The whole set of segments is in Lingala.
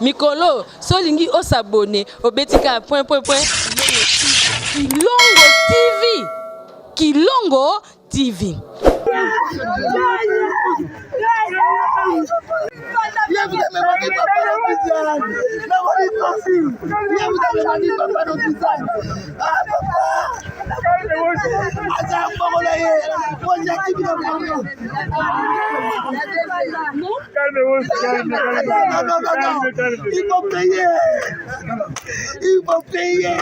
mikolo solingi o s'abonner au betika point Kilongo TV. Kilongo TV. Il faut payer.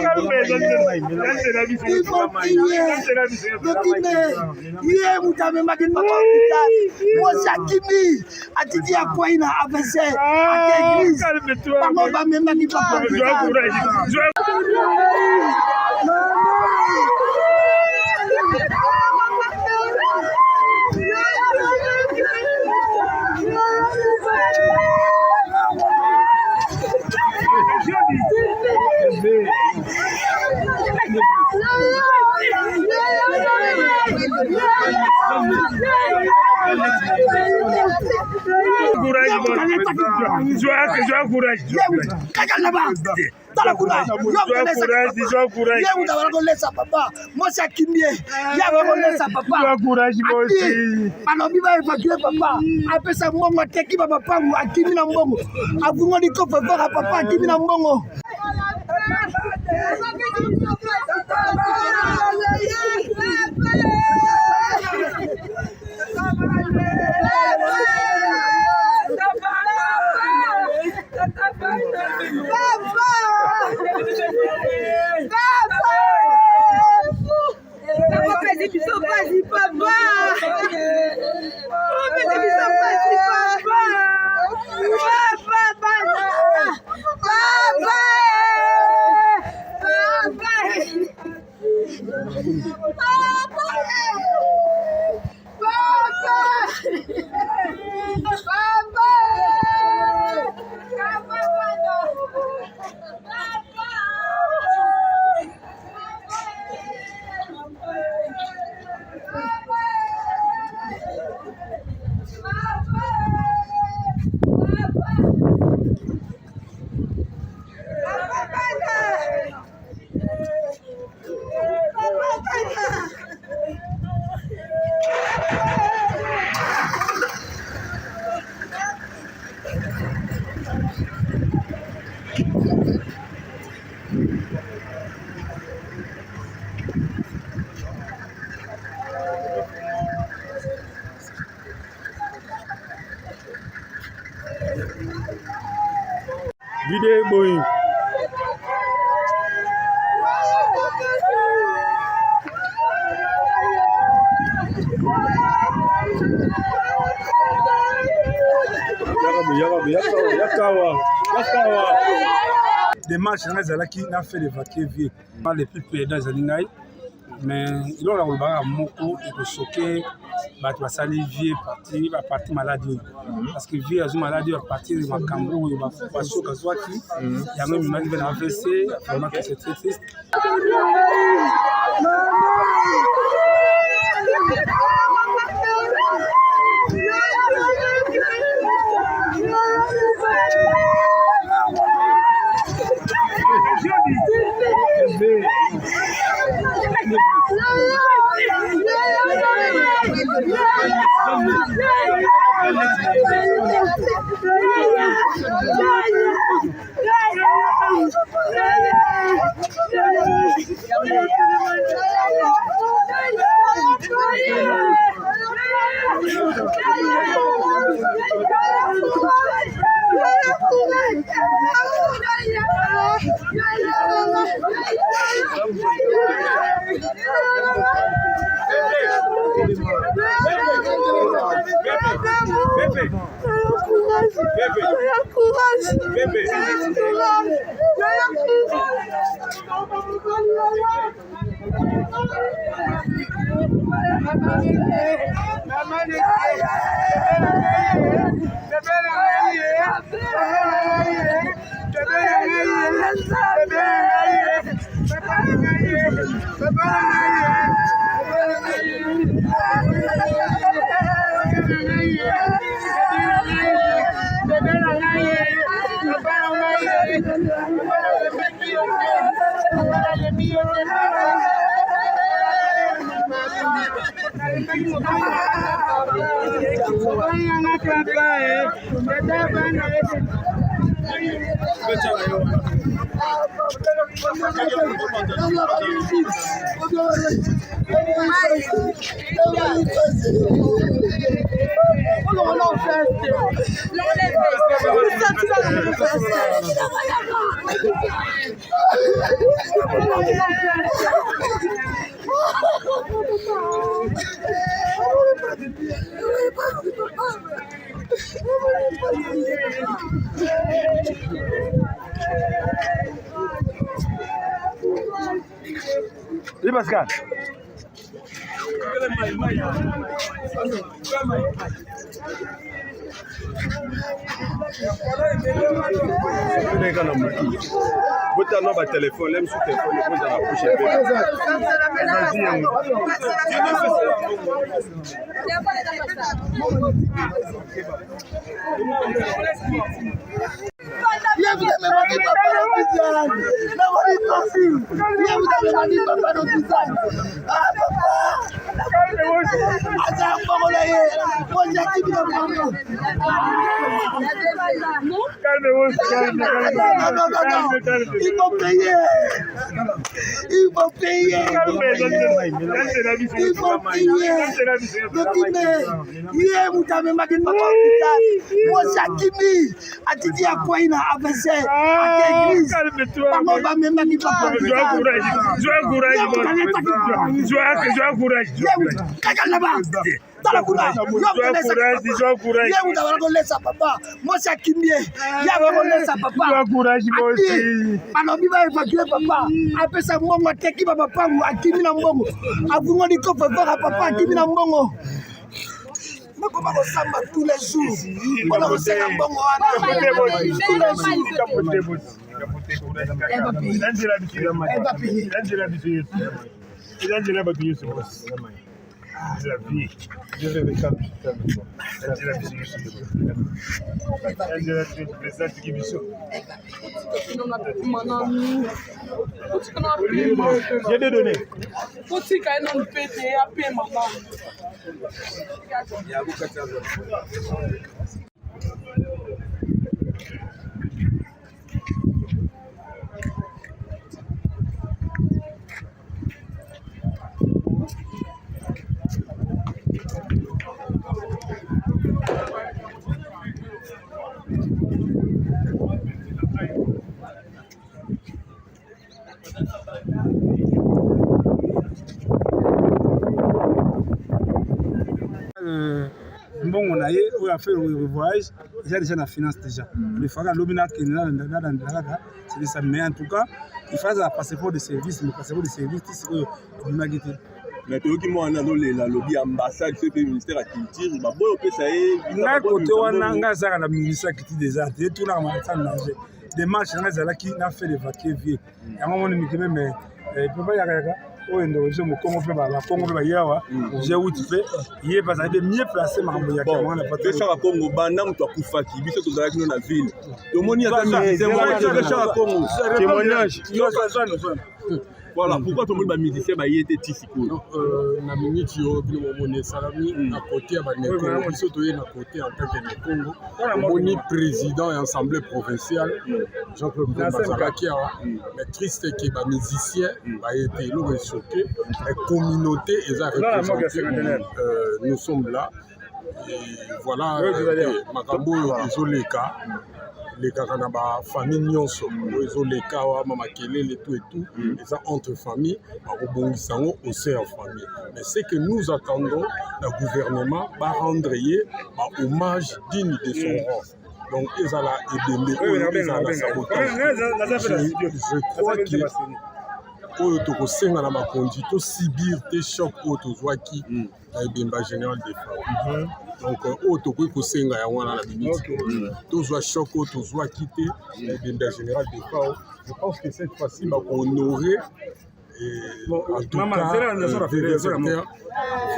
Video boy. Des matchs qui n'a fait évacuer vie par les plus pédants animaux, mais il a un moko et que choqué, bah tu vas salir vie partie maladie parce que vie a une maladie à partir de Macambo il va pas choquer soit qui il y a même une maladie dans AVC vraiment que c'est très triste. Oui, Pascal. Botano ba téléphone, l'aime sous téléphone, le pose dans la poche. Il faut payer. Il faut payer. Il faut payer. Hier, vous avez marqué papa hôpital. Moi, Sakimi, a dit à quoi il a avancé à l'église. Maman va me marquer papa hôpital. Dans la courage, laisse papa. Moi, c'est Kimie. Il y a laisse papa. Alors, il va évacuer papa. Après ça, moi, je suis papa ou à Kimi Nambongo. À vous, on dit qu'on peut voir à papa à Kimi Nambongo. Mais comment on s'en bat tous les jours? On a aussi un bon la vie, je vais me calmer. J'ai des données. Bon, on a fait le voyage, il y a déjà la finance déjà. Le Faga Lobina qui est là, c'est ça. Mais en tout cas, il faut un passeport de service, le passeport de service, c'est que vous avez été. Mais tu vois que moi, on a la lobby ambassade, c'est le ministère de la culture, il va beaucoup ça. Il y a côté où on a la ministère de la culture des arts, et tout là, on a des marches, on a fait des vaquets vieux. Il y a un moment où on mais il peut pas y avoir. Oui, nous sommes au Congo, j'ai oublié, il est passé mieux placé, mais il y a quand même pas de char à Congo, Banam, tu as Koufaki, Bissot, tu as dans la ville. Tout le monde y a un char à Congo. Témoignage. Voilà, pourquoi tout le monde a mis ici, il était ici. Na minute yo bino mone salami à côté à Baneko biso toye na côté en tant que Congo moni président et assemblée provinciale Jean-Claude Bazalaki mais triste que ba musicien ba été le choqué et communauté et représentée nous sommes là et voilà makambo ezoleka les Kakanaba, famille Nyonso, les Kawa, Mama Kelele, tout et tout, et ça entre familles, au sein en famille. Mais ce que nous attendons, le gouvernement va rendre hommage digne de son rang. Donc, ils ont la sabotage. Je crois que oyo senga na makonzi to sibir te choc oyo zwaki na ebemba général des femmes. Donc oyo ko senga ya wana na minute to zwa choc oyo zwaki te na ebemba général des femmes. Je pense que cette fois-ci va honorer en tout cas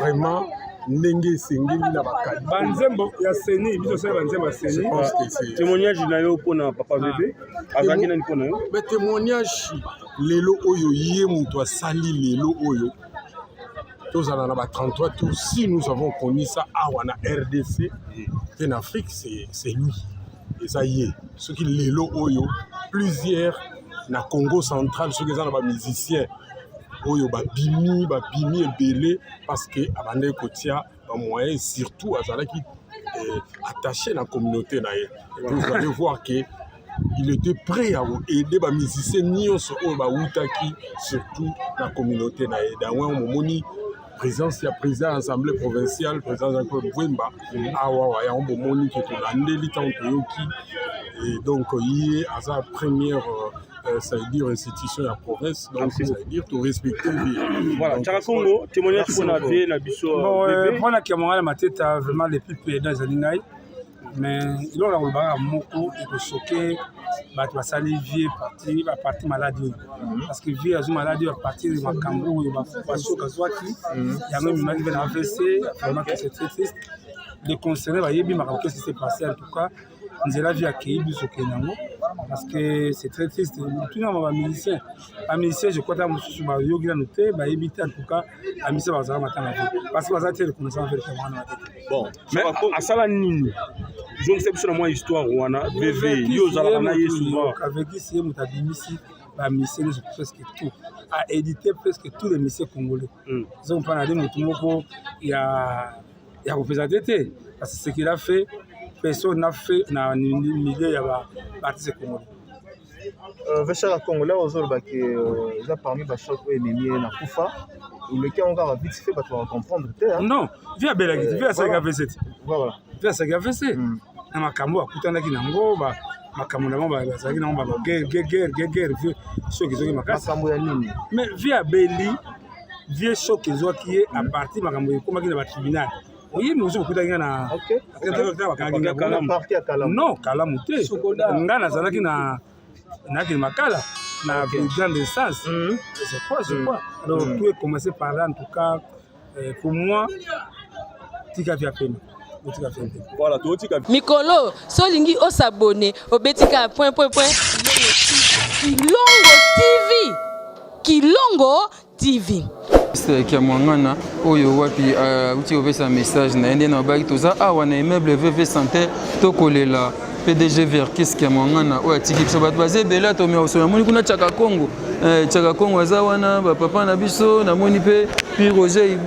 vraiment ndenge esengeli na bakali banzembo ya seni biso sala banzembo ya seni témoignage na yo mpona papa bébé azalaki nani mpona yo mais témoignage lelo oyo ye moto asali lelo oyo tozala na ba 33 tours si nous avons connu ça awa na RDC en Afrique c'est lui eza ye soki lelo oyo plusieurs na Congo central soki eza na ba musiciens oyo babimi ebele parce que abandaki kotia ba moyens surtout azalaki attaché na communauté na ye. Vous allez voir que il était prêt à aider ba musiciens nyonso oyo bautaki surtout na communauté na ye. Dans un moment présence ya président assemblée provinciale président Jean-Claude Bwemba awa ya omoni ke to landeli tant toyoki et donc il a sa première ça veut dire institution à province donc ça veut dire tout respecter voilà Tchaka Congo témoignage qu'on a fait na biso moi na kiamanga ma tête vraiment les plus dans zaningai mais il a le baga moko et ko choquer ba to sali vie parti maladie parce que vie azu maladie à partir de makambo ba choka zwaki ya même maladie na AVC vraiment que c'est très triste de concerner ba yebi makambo qu'est-ce qui s'est passé en tout cas nzela vie accueilli biso kenango parce que c'est très triste tout na ba musicien je crois que mususu ba yogi na noté ba yebite en tout cas a misa ba za matanga parce que ba za te reconnaissance véritablement na tête bon mais à sala nini donc c'est sur moi histoire wana VV yo za na yesu avec ici mutabimisi ba musiciens presque tout a édité presque tous les musiciens congolais ils ont pas na mutu moko ya représenter parce que ce qu'il a fait personne n'a fait na milieu ya ba artiste congolais Vechara Congolais aux baki za parmi ba choc ennemi na kufa le cas on va vite fait ba tu vas comprendre non via belagi via ça gavc voilà via ça gavc na makambo akutana ki nango ba makambo na ba bazaki na ba guerre vieux choc ezoki makasi makambo ya nini mais via beli vieux choc ezoki à partir makambo ekomaki na ba tribunal oui nous sommes kutanga na non kalamu te nga nazalaki na makala na grande essence c'est quoi alors tout est commencé par là en tout cas pour moi tika via pena voilà tout tika mikolo solingi osabone obetika point Kilongo TV kia mwangana oyo wapi uti obesa message na ende na baki toza awa na immeuble VV Santé tokolela PDG Verkis kia mwangana oya tiki biso bato baze bela to mi osoya moni kuna Tchaka Congo azawana ba papa na biso na moni pe Roger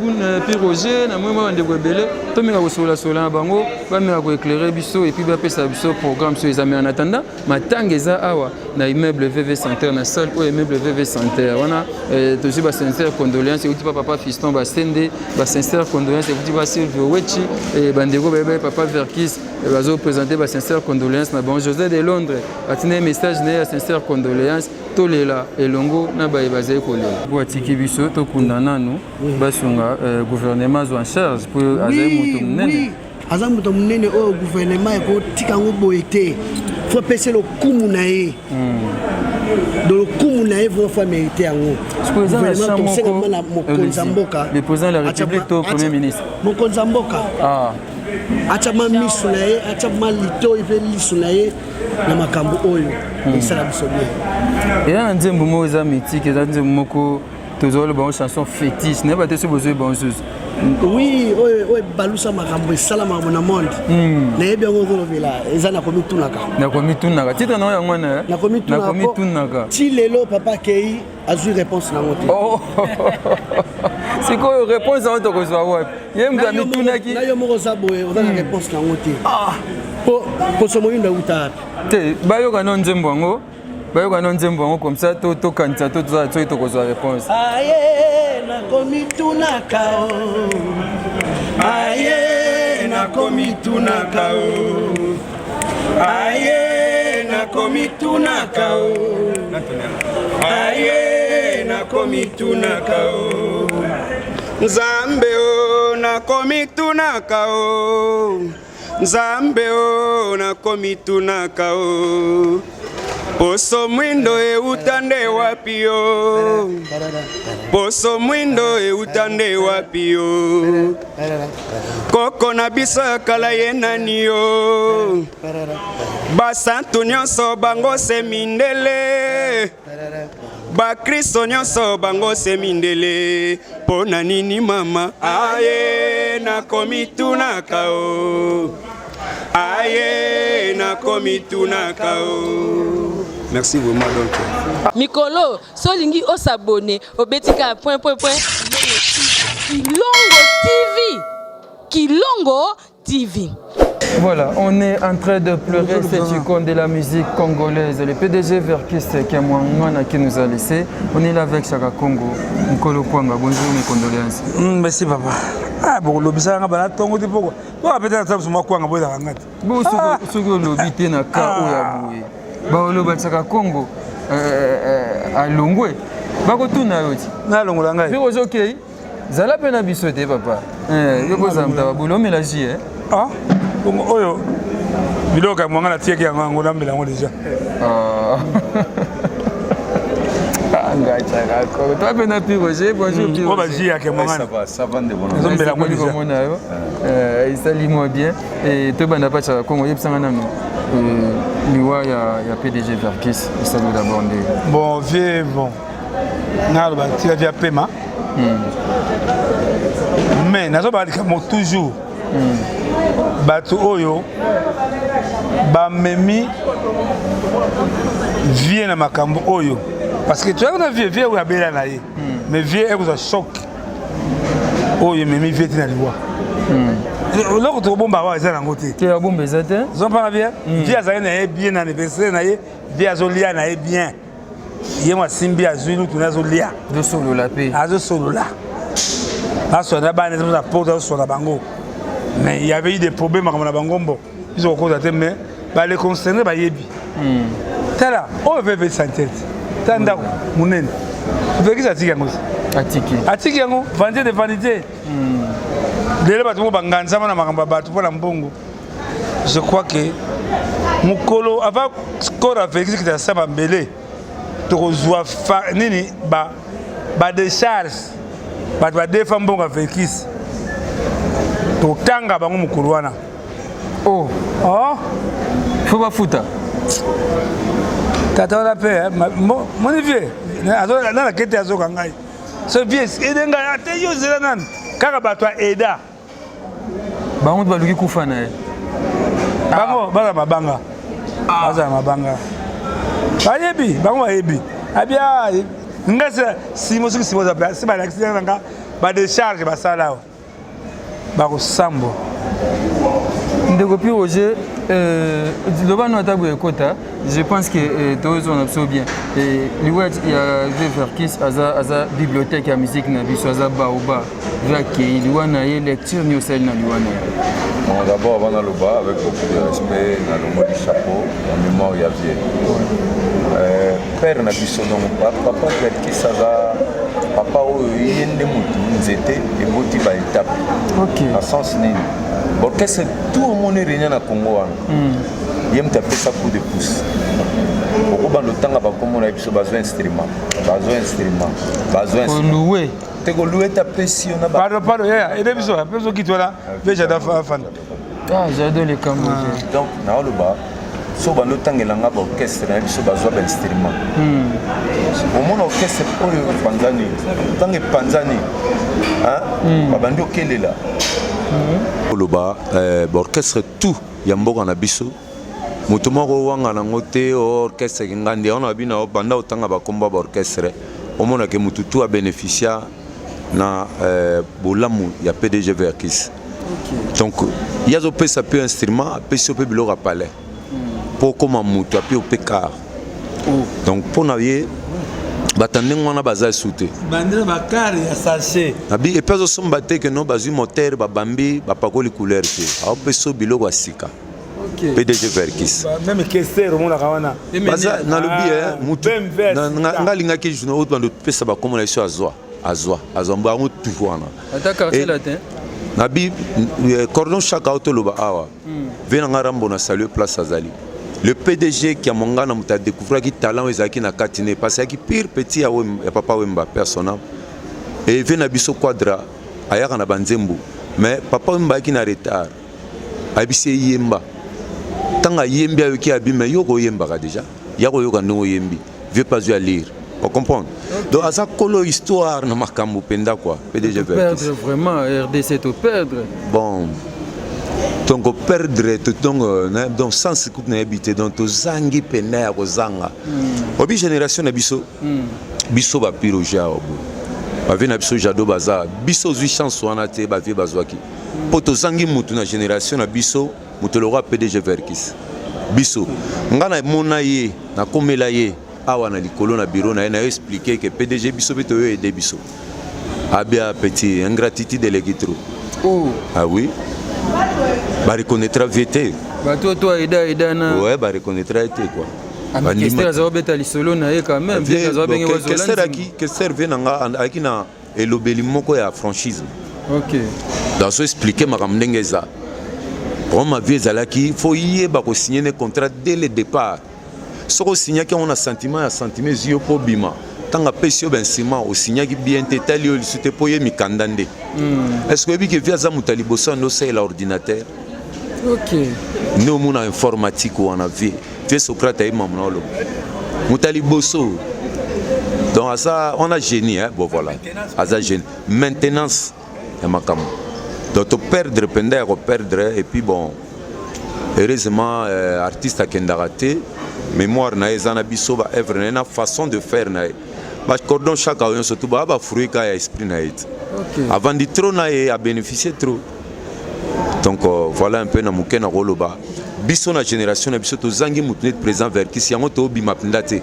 na moni ba ndeko bele to mi ka sola bango ba mi ko éclairer biso et puis ba pesa biso programme sur les amis en attendant matangeza awa na immeuble VV Santé na salle o immeuble VV Santé wana to ba sincère condoléances et papa fiston ba sende ba sincère condoléances et ba Silvio Wechi et bandeko ba papa Verkis bazo présenter ba sincère condoléances na bon José de Londres atine message na sincère condoléances tolela elongo na ba bazai kolela bo atiki biso to kundana no basunga gouvernement zo en charge pour aza muto munene o gouvernement ko tikango boyete faut passer le kumu na ye dans le kumu na ye faut faire mériter yango le président de la République to premier ministre mokonza mboka achama misu na ye achama lito ipe lisu na ye na makambo oyo esala biso bien et un nzembo mo za mythique za nzembo moko tozolo ba chanson fétiche ne ba te so besoin bon chose oui oyo balusa makambo esala makambo na monde na yebi yango ozolobela eza na komitunaka titre na yango wana na komitunaka ti lelo papa kei azwi réponse nango te sikoyo réponse yango tokozwa wapi ye mutu amitunaki na yo moko oza boye oza na réponse nango te poso moyindo auta wapi te bayoka no nzembo yango comme ça tokanisa tozoki tokozwa réponse aye nakomitunaka aye nakomitunaka aye nakomitunaka aye nakomitunaka nzambe o nakomitunaka nzambe o nakomitunaka Poso mwindo utande wapi yo? Poso mwindo utande wapi yo? Koko na biso kala ye nani yo? Basantu nyonso bango se mindele, bakristo nyonso bango se mindele. Pona nini mama aye na komituna kao, aye na komituna kao. Merci vraiment donc. Mikolo, solingi o s'abonner au Betika point. Kilongo TV. Kilongo TV. Voilà, on est en train de pleurer cette icône de la musique congolaise, le PDG Verkis qui nous a laissé. On est là avec Chaka Congo, Nkolo Kwanga. Bonjour, mes condoléances. Merci papa. Ah, bon, le bizarre, on va tongo de pourquoi. Toi, peut-être ça, c'est moi Kwanga, boy, dans la net. Bon, ce que l'obité n'a qu'à Oyaboué. Bah, le Chaka Congo, à Longwe. Bah, retourne à l'autre. Na Longwe, là, puis ok. Zala pena bisote papa. Yo koza mtaba boulot mélanger hein. Ah. Donc oyo. Biloka mwanga na tieki yango ngona mbela ngo déjà. Ah. Ngacha kako. Toi pena pi Roger, bonjour pi. On va dire que mwanga. Ça va de bon. Mbela ngo déjà. Il salue-moi bien et to bana pa cha Congo yebsanga nanu. Liwa ya PDG Verkis, il salue d'abord ndé. Bon, vieux bon. Na ba tira via pema. Mais nazo ba toujours batu oyo ba memi vie na makambo oyo parce que tu as na vie ou abela na ye mais vie est un choc oyo memi vie na liwa loko to bomba wa za na ngote ke ya bomba ezate zo pa bien vie azali na ye bien na anniversaire na ye vie azolia na ye bien ye mwa simbi azulu tunazolia de solo la paix azo solo la parce que bana za porte sur la bango mais il y avait eu des problèmes avec la bangombo ils ont constaté mais ba les concernés ba yebi tala on veut santé tanda munen veut que ça tiki yango atiki yango vanité de vanité dele ba to banganza na makamba ba to na mbongo je crois que mukolo avant score avec ce qui t'a saba mbele to zwa nini ba décharge ba defa mbongo avec Verkis to tanga bango mukulu wana oh faut pas fouta tata la paix mon vieux na la kete azo kangai ce vieux edenga ate yo zela nan kaka bato eda bango ba luki kufa na bango baza mabanga baza mabanga bayebi bango bayebi abia ngasa simo za place ba l'accident nga ba décharge ba sala ba ko sambo ndeko pi Roger loba no tabu ekota je pense que tous on absorbe bien et liwat il y a Verkis aza bibliothèque ya musique na biso aza baoba vaki liwana ye lecture ni osel na liwana bon d'abord avant loba avec beaucoup de respect na le mot du chapeau en mémoire ya vie père na biso no papa Verkis aza papa oyo yende mutu nzete eboti ba étape OK na sens nini orchestre tout le monde réunit na Congo wana yem ta pesa coup de pouce oko ba lotanga ba komo na biso besoin instrument louer te ko louer ta pesi na ba pardon ya ede biso peso kitwala veja da fanda j'adore les cambos donc na le ba so ba lotangela nga ba orchestre na biso besoin ba instrument au monde orchestre oyo panzani hein ba bandi okelela Oloba orchestre tout yamboka na biso moto moko wanga na ngote orchestre ngandi ona bina banda otanga bakomba ba orchestre omona ke mutu tout a bénéficié na bolamu ya PDG Verkis donc yazo pesa peu instrument pesa peu biloko a palais pour comme mutu api opekar donc pour naye batandeng wana baza souté bandira bakari ya sachet abi epezo somba te que no bazu moteur babambi bapakoli couleur te au peso biloko asika OK PDG Verkis même question romona kawana baza na lobi mutu ngalinga ki journaux autre bando pesa ba comme la azwa mbango tout wana attaque latin nabi cordon chaque auto loba awa vena ngarambo na saluer place azali le PDG qui a mon gars a découvert qui talent ezaki na katine parce que pire petit ya papa Wemba personnel et vient na biso quadra ayaka na banzembo mais papa Wemba qui na retard abise yemba tanga yembi ayoki abima yoko yemba déjà yako yoka ndongo yembi veut pas à lire. On comprend. Donc, à ça, colo histoire, na makambo penda quoi. PDG perdre vraiment, RDC tout perdre. Bon. Donc, perdre, donc, sans écoute na habité, donc, to zangi penda ya kozanga. Obi génération na biso, biso ba piro ja obo. Ba vi na biso jado baza, biso zui chance wana te ba vi bazwaki. Po to zangi mutu na génération na biso, mutu le roi PDG Verkis. Biso. Ngana mona ye, na komela ye. Awa na likolo na bureau na expliqué que PDG biso beto yo aider biso. Abia petit ingratitude de l'équitro. Oh. Ah oui. Ba reconnaîtra VT. Ba toi aida na. Ouais, ba reconnaîtra été quoi. Ba ni kester za obeta lisolo na ye quand même. Bien za benga wazo. Que serve nanga akina elobeli moko ya franchise. OK. Dans ce expliquer ma ramnengeza. Pour ma vie zalaki, faut y ba ko signer un contrat dès le départ. Ce qu'on signe qu'on a sentiment yeux pour bima. Tant à pêcher ben ciment au signe qui bien t'étalé au lycée pour y mikandande. Est-ce que vous via ça mutalibosa no c'est l'ordinateur? OK. Nous mon informatique ou en a vu. Tu Socrate et mamnolo. Mutaliboso. Donc à ça on a génie hein. Bon voilà. À ça génie. Maintenance et makam. Donc tu perdre pendant perdre et puis bon. Heureusement artiste a kendaraté. Mémoire na ezana biso ba œuvre na façon de faire na ba cordon chaque avion surtout ba fruit ka esprit na it. Avant de trop na a bénéficier trop. Donc voilà un peu na mukena roloba. Biso na génération na biso to zangi mutune présent vers qui si yango to bi mapindate.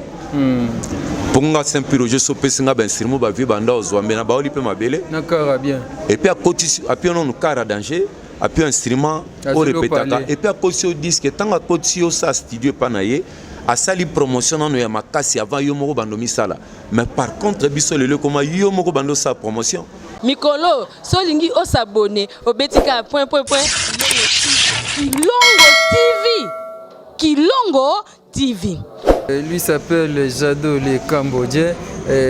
Ponga Saint-Piroge so pesinga ben sirmo ba vi banda ozwambe na ba oli pe mabele. Na kara bien. Et puis à côté à puis on kara danger. A puis instrument au répétaka et puis à côté au disque tant à côté au ça studio panaye a sali promotion non ya makasi avant yo moko bando misala mais par contre biso lelo comment yo moko bando sa promotion mikolo solingi o s'abonner au betika point Kilongo TV. Lui s'appelle Jado le Cambodgien.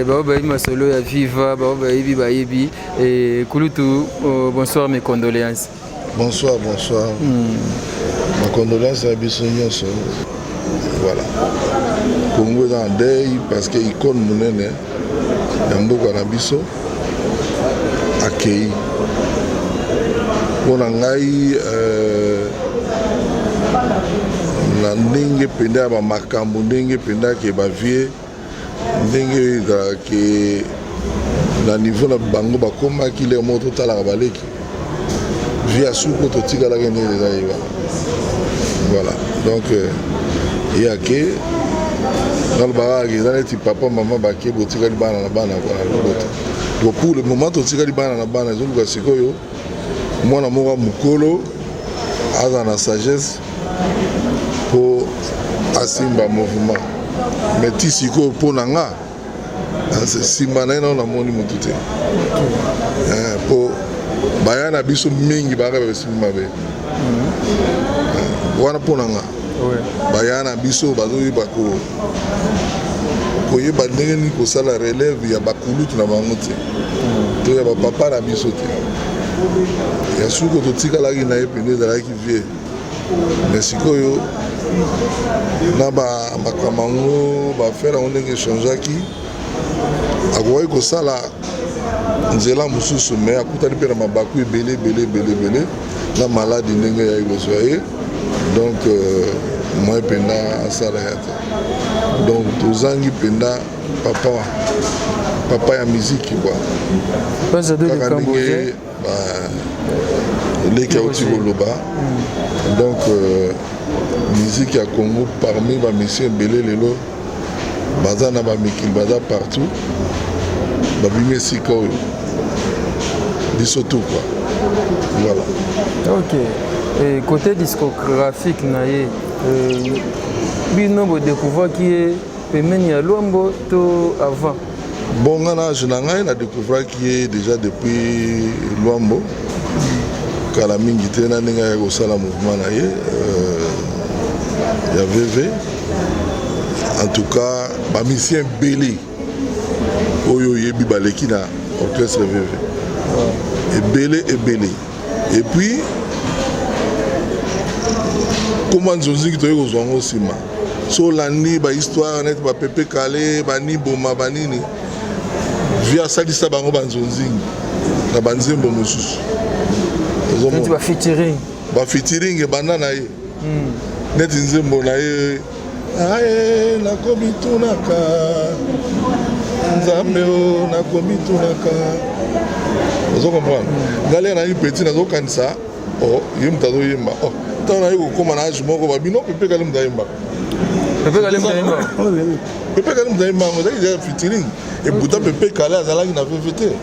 Baobaïma solo ya Viva, Baobaïbi Baïbi et Kouloutou. Bonsoir, mes condoléances. Bonsoir. Ma condoléance à Bissonioso. Voilà. Congo est en deuil parce que l'icône mounene, Yambo Kanabiso, accueilli. Pour l'angaï, na ndenge penda ba makambo ndenge penda ke ba vie ndenge ke na niveau na bango ba koma ki le moto tala baleki via suko to tika la ngene za voilà donc il y a que dans le barrage dans les papa maman ba ke botika li bana na bana voilà donc pour le moment to tika li bana na bana zo luka sikoyo mwana moko mukolo aza na sagesse pour asimba mouvement mais si ko pour nanga c'est simba na na moni mutute pour bayana biso mingi ba ba simba be wana pour nanga bayana biso bazoyi bako ko yeba ndenge ni ko sala relève ya bakulutu na bango te to ya ba papa na biso te ya suko to tika la ki na epende za la ki vie mais sikoyo na bakamango bafere yango ndenge echangeaki akoki kosala nzela mosusu me akutani mpe na mabaku ebele na maladi ndenge yaki kozwa ye donc moi mpenza asala ya te donc tozangi mpenza papa ya miziki kua kaka ndenge eleki auti koloba donc musique à Congo parmi les missions belé lelo baza na ba mikili baza partout ba bimé sika oyo biso tout quoi voilà. OK. Et côté discographique naie bino bo découvrir qui est pemeni ya Luambo to avant. Bon ngana je na découvrir qui est déjà depuis Luambo kala mingi te na ninga ya kosala mouvement na ye il y a VV. En tout cas, Bamisien Belé. Oyo Yebi Baleki na orchestre VV. Et Belé et Belé. Et puis, comment Zonzi qui te dit aux aussi ma. So l'année, histoire net, Pépé Calé, Bani Boma, Banini. Via Salissa Bango Banzonzi. La Banzembo Moussous. Tu vas featuring. Ba featuring et banana. Net Nzembo na ye. Aye, nakomi tunaka. Nzambeo, nakomi tunaka. Vous comprenez? Galère na une petite nazo kanisa. Oh, yem tazo yemba. Oh, tant na yo ko mana aju moko ba bino pepe kalem da yemba. Pepe kalem da yemba. Pepe kalem da yemba, on a featuring. Et pourtant pepe kala azala ki na VVT.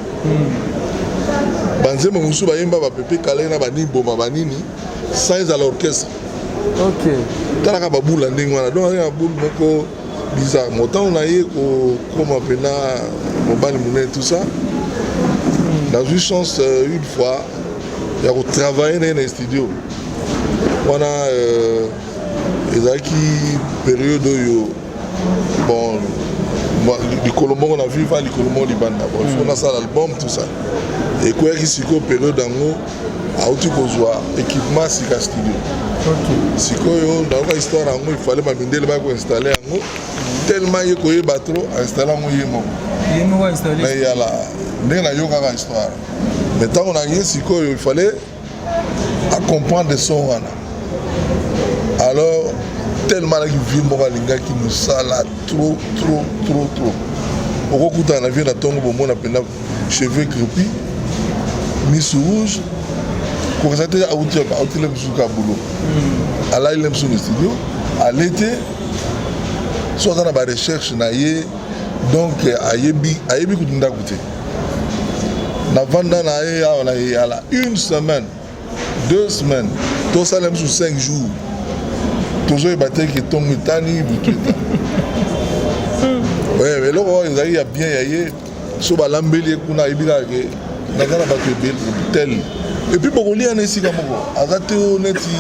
Banze mo musu ba yemba ba pepe kala na ba ni boma ba nini sans à l'orchestre. OK. Talaka ba bula ndingo na donc na bula moko bizarre. Motan on a eu comme appena mobile monnaie tout ça. Dans une chance une fois il y a travaillé dans un studio. On a ezaki période yo bon du Colombo on a vu va du Colombo Libanda. Bon, on a ça l'album tout ça. Et quoi qui siko période dango a outi kozwa équipement sika studio. OK. Siko yo dans la histoire il fallait m'amindele ba ko installer ngo tellement yeko ye batro installer ngo yemo. Yemo va installer. Mais il y a la ndena yo ka histoire. Maintenant on a eu siko il fallait à comprendre son wana. Alors tellement la vie moralinga qui nous sala trop. Au coup on a vu na tongo bon on appelle cheveux crépus, mis rouge. Pour ça à outil le musuka boulot. À là il aime son studio. À l'été soit dans la recherche na ye donc ayebi kutunda koute. Na vanda na ye on a la une semaine, 2 semaines, tout ça même sur 5 jours. Toujours batté qui tombe tani buketa. Ouais, mais là il y a bien yé so ba lambeli kuna ibila ke na kana ba ke tel. Et puis pour lire na sika moko azate honnêti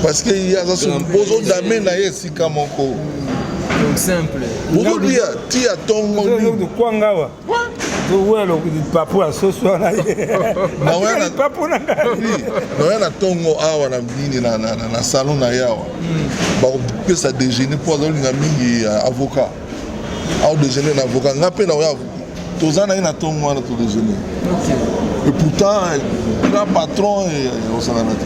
parce que il y a ça bozo d'amener na ye sika moko. Donc simple. Bozo dia ti a tongo de kwangawa. Do welo ku papu asoso na ye. Na wana papu na ngai. Na wana tongo awa na bini na salon na yawa. Ba ko pesa déjeuner pour aller na mingi avocat. Au déjeuner na avocat ngape na ya tozana ina tongo wana to déjeuner. OK. Et pourtant grand patron et on s'en a noté.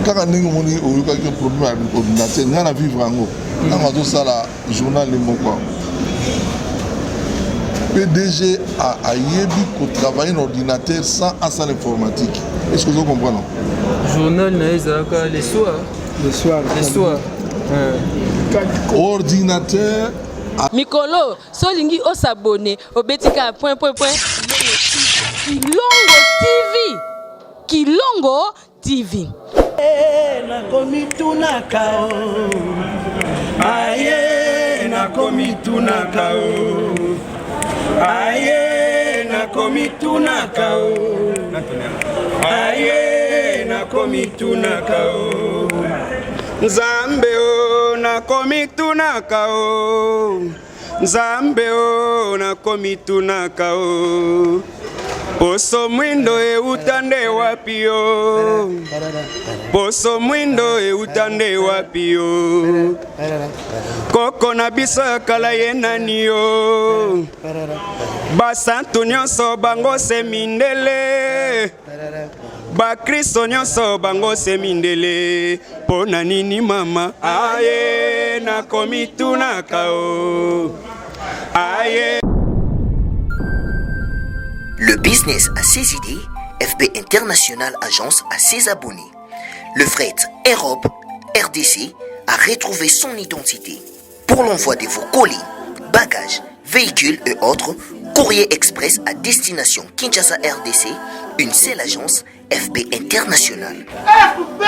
Quand on est au quelque problème avec l'ordinateur, on a vivre en haut. On a tout ça la journal les mots quoi. PDG a yebi pour travailler un ordinateur sans assaut informatique. Est-ce que vous comprenez? Journal na ezaka les soirs. Ordinateur. Mikolo, solingi o s'abonner au betika point. Kilongo TV. Nakomi tunaka o. Aye nakomi tunaka o. Aye nakomi tunaka o. Aye nakomi tunaka o. Nzambe o nakomi tunaka o. Nzambe o nakomi tunaka o. Poso mwindo utande wapi yo. Poso mwindo utande wapi yo. Koko na bisa kala yenani yo. Basantu nyonso bango se mindele. Ba Kristo nyonso bango se mindele. Pona nini mama. Aye nakomi tunaka o. Aye. Le business a ses idées, FB International Agence a ses abonnés. Le fret Europe, RDC, a retrouvé son identité. Pour l'envoi de vos colis, bagages, véhicules et autres, courrier express à destination Kinshasa RDC, une seule agence, FB International. FB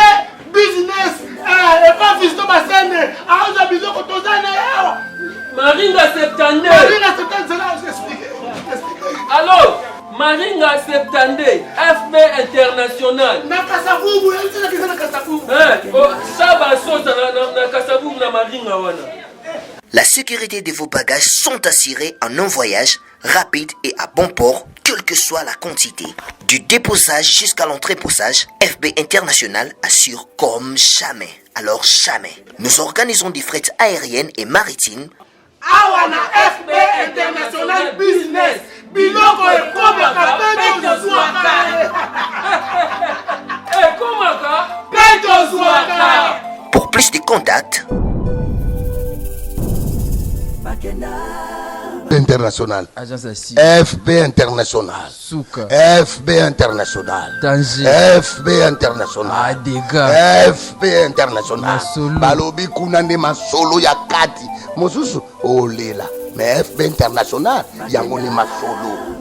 Business, et pas Fisto Bassene, à Azabizo Kotozane. Marine de Septembre. Marine de Septembre, c'est là où j'explique. Alors Maringa 72 FB International. Na Kasavubu, na Kasavubu. Ça va sauter na Kasavubu na Maringa wana. La sécurité de vos bagages sont assurées en un voyage rapide et à bon port, quelle que soit la quantité. Du déposage jusqu'à l'entreposage, FB International assure comme jamais. Alors jamais. Nous organisons des frettes aériennes et maritimes. Awana FB International Business. Biloko ekomaka peto zwaka. Ekomaka peto zwaka. Pour plus de contacts, International. FB International. Souka. FB International. Danger. FB International. Dégâts. FB International. Masolo. Balobi kuna nde masolo ya kati. Mosusu olela. Mais FB International yango ni masolo.